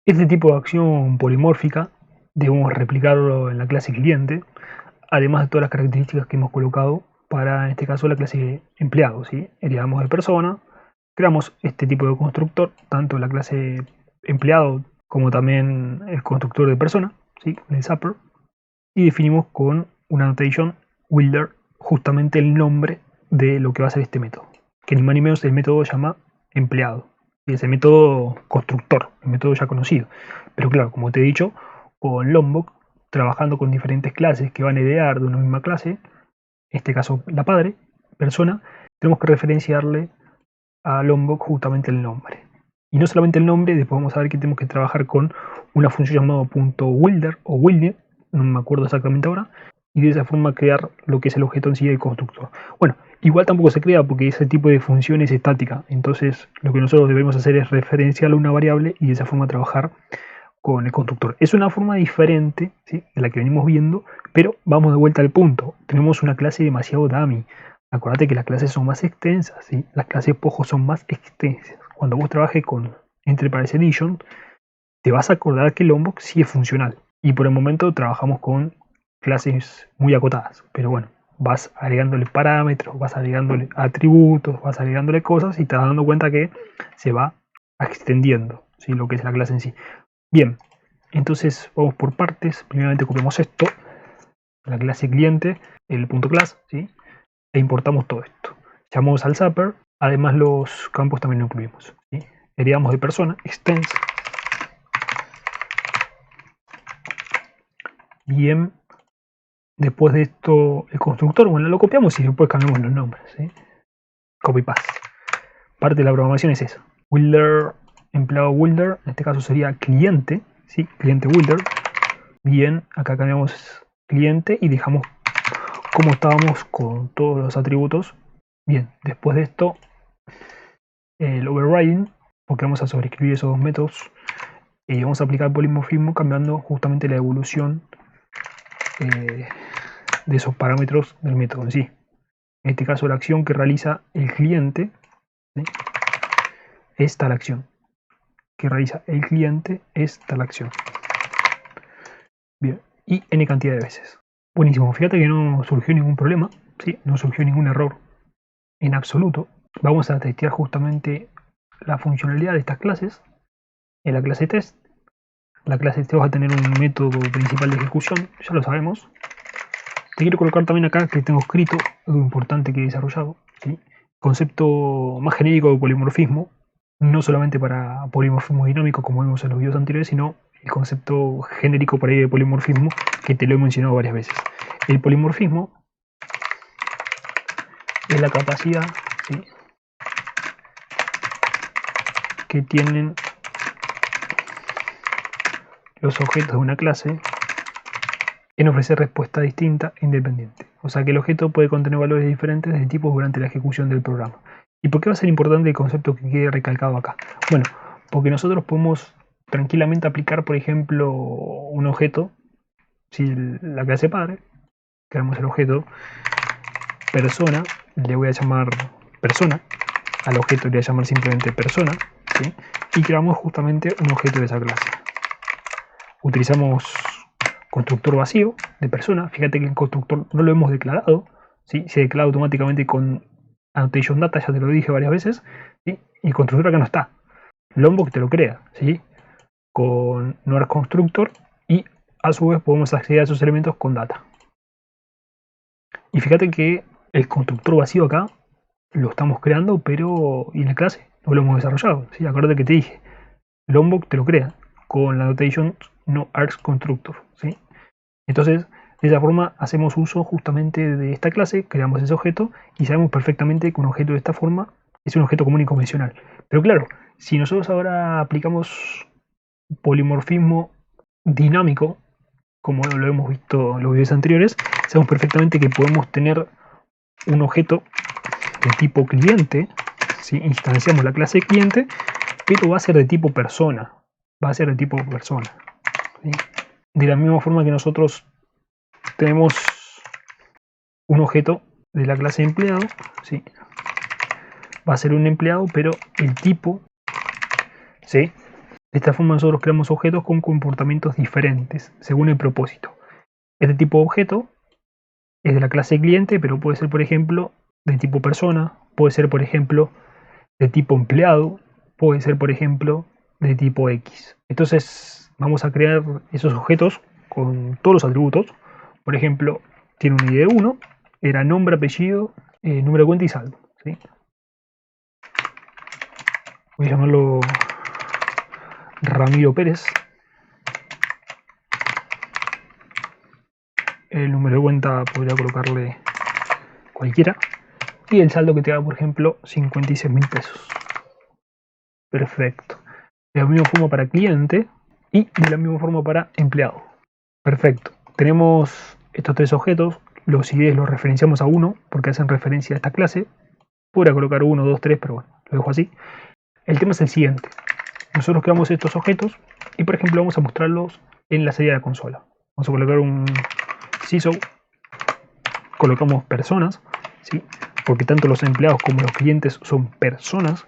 Este tipo de acción polimórfica debemos replicarlo en la clase cliente, además de todas las características que hemos colocado para, en este caso, la clase empleado, ¿sí? Heredamos de persona, creamos este tipo de constructor, tanto la clase empleado como también el constructor de persona, ¿sí? El zapper, y definimos con una annotation Wilder justamente el nombre de lo que va a ser este método, que ni más ni menos el método se llama empleado, y es el método constructor, el método ya conocido. Pero claro, como te he dicho, con Lombok, trabajando con diferentes clases que van a heredar de una misma clase, en este caso la padre, persona, tenemos que referenciarle a Lombok justamente el nombre. Y no solamente el nombre, después vamos a ver que tenemos que trabajar con una función llamada .wilder o wilder, no me acuerdo exactamente ahora, y de esa forma crear lo que es el objeto en sí del constructor. Bueno, igual tampoco se crea porque ese tipo de función es estática, entonces lo que nosotros debemos hacer es referenciarle a una variable y de esa forma trabajar con el constructor. Es una forma diferente, ¿sí?, de la que venimos viendo, pero vamos de vuelta al punto. Tenemos una clase demasiado dummy. Acuérdate que las clases son más extensas, ¿sí? Las clases POJO son más extensas. Cuando vos trabajes con Enterprise Edition, te vas a acordar que Lombok sí es funcional. Y por el momento trabajamos con clases muy acotadas. Pero bueno, vas agregándole parámetros, vas agregándole atributos, vas agregándole cosas y te vas dando cuenta que se va extendiendo, ¿sí?, lo que es la clase en sí. Bien, entonces vamos por partes. Primeramente copiamos esto, la clase cliente, el punto class, ¿sí?, e importamos todo esto. Llamamos al zapper, además los campos también lo incluimos, ¿sí? Heredamos de persona, extends. Bien, después de esto el constructor, bueno, lo copiamos y después cambiamos los nombres, ¿sí? Copy paste. Parte de la programación es esa. Wilder, empleado Wilder, en este caso sería cliente, ¿sí?, cliente Wilder. Bien, acá cambiamos cliente y dejamos como estábamos con todos los atributos. Bien, después de esto, el overriding, porque vamos a sobreescribir esos dos métodos, y vamos a aplicar el polimorfismo cambiando justamente la evolución de esos parámetros del método en sí. En este caso, la acción que realiza el cliente, ¿sí?, es tal acción. Que realiza el cliente es tal acción. Bien, y n cantidad de veces. Buenísimo, fíjate que no surgió ningún problema, ¿sí?, no surgió ningún error en absoluto. Vamos a testear justamente la funcionalidad de estas clases en la clase test. La clase test va a tener un método principal de ejecución, ya lo sabemos. Te quiero colocar también acá que tengo escrito algo importante que he desarrollado, ¿sí?, concepto más genérico de polimorfismo, no solamente para polimorfismo dinámico como vimos en los videos anteriores, sino el concepto genérico por ahí de polimorfismo que te lo he mencionado varias veces. El polimorfismo es la capacidad, ¿sí?, que tienen los objetos de una clase en ofrecer respuesta distinta e independiente. O sea que el objeto puede contener valores diferentes de tipos durante la ejecución del programa. ¿Y por qué va a ser importante el concepto que quede recalcado acá? Bueno, porque nosotros podemos tranquilamente aplicar, por ejemplo, un objeto, si la clase padre, creamos el objeto persona, le voy a llamar persona, al objeto le voy a llamar simplemente persona, ¿sí?, y creamos justamente un objeto de esa clase. Utilizamos constructor vacío de persona. Fíjate que el constructor no lo hemos declarado, ¿sí?, se declara automáticamente con annotation data, ya te lo dije varias veces, ¿sí?, y el constructor acá no está. Lombok te lo crea, ¿sí?, con no constructor, y a su vez podemos acceder a esos elementos con data. Y fíjate que el constructor vacío acá lo estamos creando, pero y en la clase no lo hemos desarrollado, ¿sí? Acuérdate que te dije, Lombok te lo crea con la notation no args constructor, ¿sí? Entonces, de esa forma hacemos uso justamente de esta clase, creamos ese objeto y sabemos perfectamente que un objeto de esta forma es un objeto común y convencional. Pero claro, si nosotros ahora aplicamos polimorfismo dinámico, como lo hemos visto en los videos anteriores, sabemos perfectamente que podemos tener un objeto de tipo cliente, ¿sí?, instanciamos la clase cliente, pero va a ser de tipo persona, va a ser de tipo persona, ¿sí? De la misma forma que nosotros tenemos un objeto de la clase empleado, ¿sí?, va a ser un empleado, pero el tipo, ¿sí?, De esta forma nosotros creamos objetos con comportamientos diferentes según el propósito. Este tipo de objeto es de la clase cliente, pero puede ser, por ejemplo, de tipo persona, puede ser, por ejemplo, de tipo empleado, puede ser, por ejemplo, de tipo X. Entonces vamos a crear esos objetos con todos los atributos. Por ejemplo, tiene un ID de 1, era nombre, apellido, número de cuenta y saldo, ¿sí? Voy a llamarlo Ramiro Pérez. El número de cuenta podría colocarle cualquiera. Y el saldo que te da, por ejemplo, 56.000 pesos. Perfecto. De la misma forma para cliente y de la misma forma para empleado. Perfecto. Tenemos estos tres objetos. Los IDs los referenciamos a uno porque hacen referencia a esta clase. Podría colocar 1, 2, 3, pero bueno, lo dejo así. El tema es el siguiente. Nosotros creamos estos objetos y, por ejemplo, vamos a mostrarlos en la salida de la consola. Vamos a colocar un CISO. Colocamos personas, ¿sí? Porque tanto los empleados como los clientes son personas.